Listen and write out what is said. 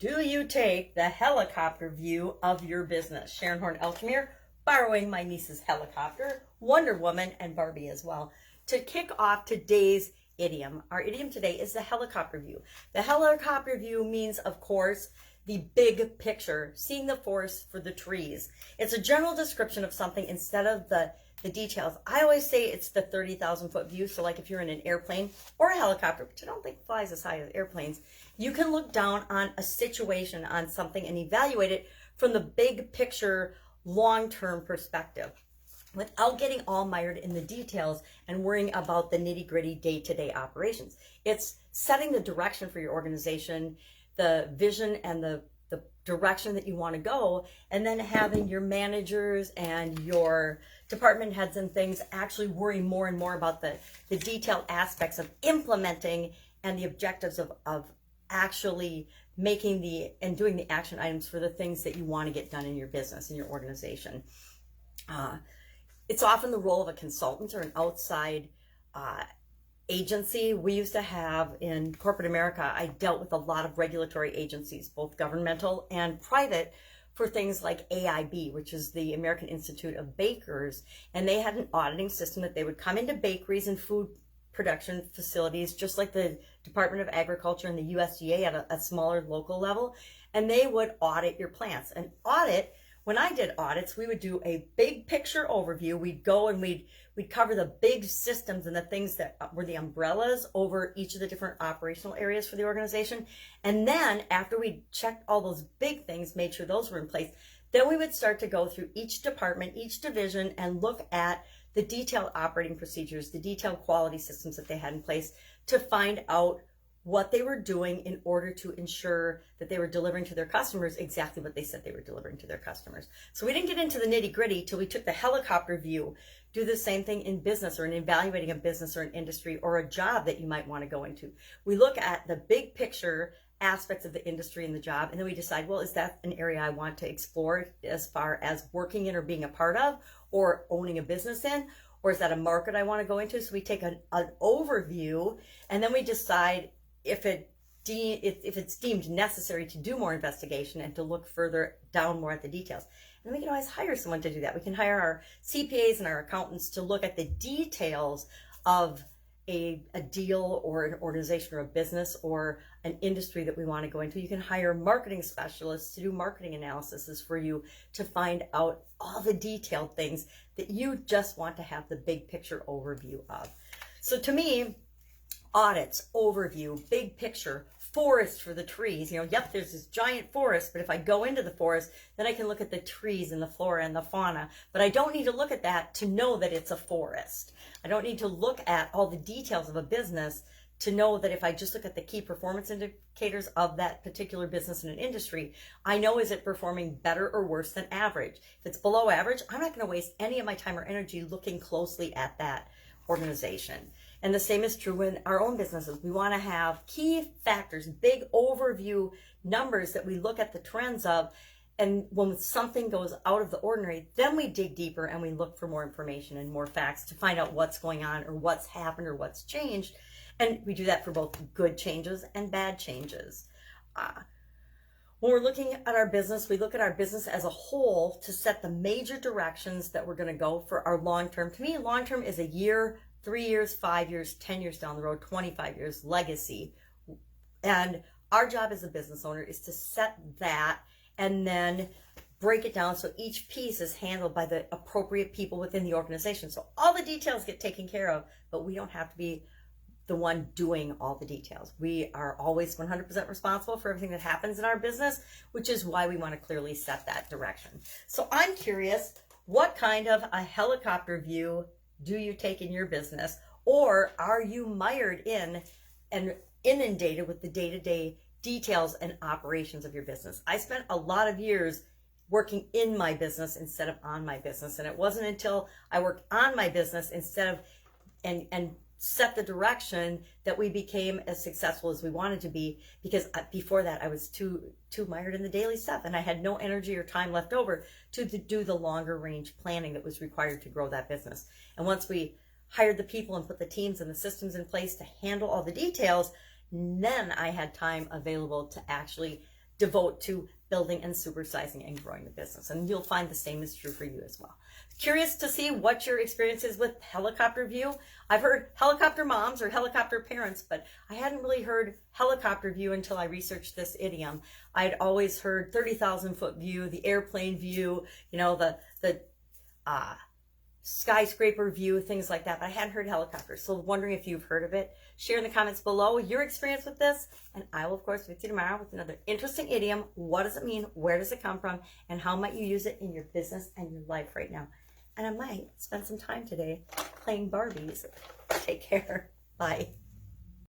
Do you take the helicopter view of your business? Sharon Horne-Ellstrom here, borrowing my niece's helicopter, Wonder Woman, and Barbie as well, to kick off today's idiom. Our idiom today is the helicopter view. The helicopter view means, of course, the big picture, seeing the forest for the trees. It's a general description of something instead of the details. I always say it's the 30,000 foot view. So like if you're in an airplane or a helicopter, which I don't think flies as high as airplanes, you can look down on a situation, on something, and evaluate it from the big picture, long-term perspective, without getting all mired in the details and worrying about the nitty-gritty day-to-day operations. It's setting the direction for your organization, the vision and the direction that you want to go, and then having your managers and your department heads and things actually worry more and more about the detailed aspects of implementing and the objectives of actually making and doing the action items for the things that you want to get done in your business, in your organization. It's often the role of a consultant or an outside agency. We used to have in corporate America, I dealt with a lot of regulatory agencies, both governmental and private, for things like AIB, which is the American Institute of Bakers. And they had an auditing system that they would come into bakeries and food production facilities, just like the Department of Agriculture and the USDA at a smaller local level. And they would audit your plants. And when I did audits, we would do a big picture overview. We'd go and we'd cover the big systems and the things that were the umbrellas over each of the different operational areas for the organization. And then after we checked all those big things, made sure those were in place, then we would start to go through each department, each division, and look at the detailed operating procedures, the detailed quality systems that they had in place to find out what they were doing in order to ensure that they were delivering to their customers exactly what they said they were delivering to their customers. So we didn't get into the nitty-gritty till we took the helicopter view. Do the same thing in business or in evaluating a business or an industry or a job that you might want to go into. We look at the big picture aspects of the industry and the job, and then we decide, well, is that an area I want to explore as far as working in or being a part of or owning a business in? Or is that a market I want to go into? So we take an overview, and then we decide if it's deemed necessary to do more investigation and to look further down more at the details. And we can always hire someone to do that. We can hire our CPAs and our accountants to look at the details of a deal or an organization or a business or an industry that we want to go into. You can hire marketing specialists to do marketing analysis for you to find out all the detailed things that you just want to have the big picture overview of. So to me, audits, overview, big picture, forest for the trees. Yep, there's this giant forest, but if I go into the forest, then I can look at the trees and the flora and the fauna. But I don't need to look at that to know that it's a forest. I don't need to look at all the details of a business to know that if I just look at the key performance indicators of that particular business in an industry, I know, is it performing better or worse than average? If it's below average, I'm not going to waste any of my time or energy looking closely at that organization. And the same is true in our own businesses. We want to have key factors, big overview numbers that we look at the trends of. And when something goes out of the ordinary, then we dig deeper and we look for more information and more facts to find out what's going on or what's happened or what's changed. And we do that for both good changes and bad changes. When we're looking at our business, we look at our business as a whole to set the major directions that we're going to go for our long-term. To me, long-term is a year, 3 years, 5 years, 10 years down the road, 25 years, legacy. And our job as a business owner is to set that and then break it down so each piece is handled by the appropriate people within the organization. So all the details get taken care of, but we don't have to be the one doing all the details. We are always 100% responsible for everything that happens in our business, which is why we want to clearly set that direction. So I'm curious, what kind of a helicopter view do you take in your business? Or are you mired in and inundated with the day-to-day details and operations of your business? I spent a lot of years working in my business instead of on my business. And it wasn't until I worked on my business instead of and set the direction that we became as successful as we wanted to be, because before that I was too mired in the daily stuff and I had no energy or time left over to do the longer range planning that was required to grow that business. And once we hired the people and put the teams and the systems in place to handle all the details, then I had time available to actually devote to building and supersizing and growing the business. And you'll find the same is true for you as well. Curious to see what your experience is with helicopter view. I've heard helicopter moms or helicopter parents, but I hadn't really heard helicopter view until I researched this idiom. I'd always heard 30,000 foot view, the airplane view, you know, the skyscraper view, things like that, but I hadn't heard helicopter. So wondering if you've heard of it. Share in the comments below your experience with this, and I will of course be with you tomorrow with another interesting idiom. What does it mean? Where does it come from? And how might you use it in your business and your life right now? And I might spend some time today playing Barbies. Take care. Bye.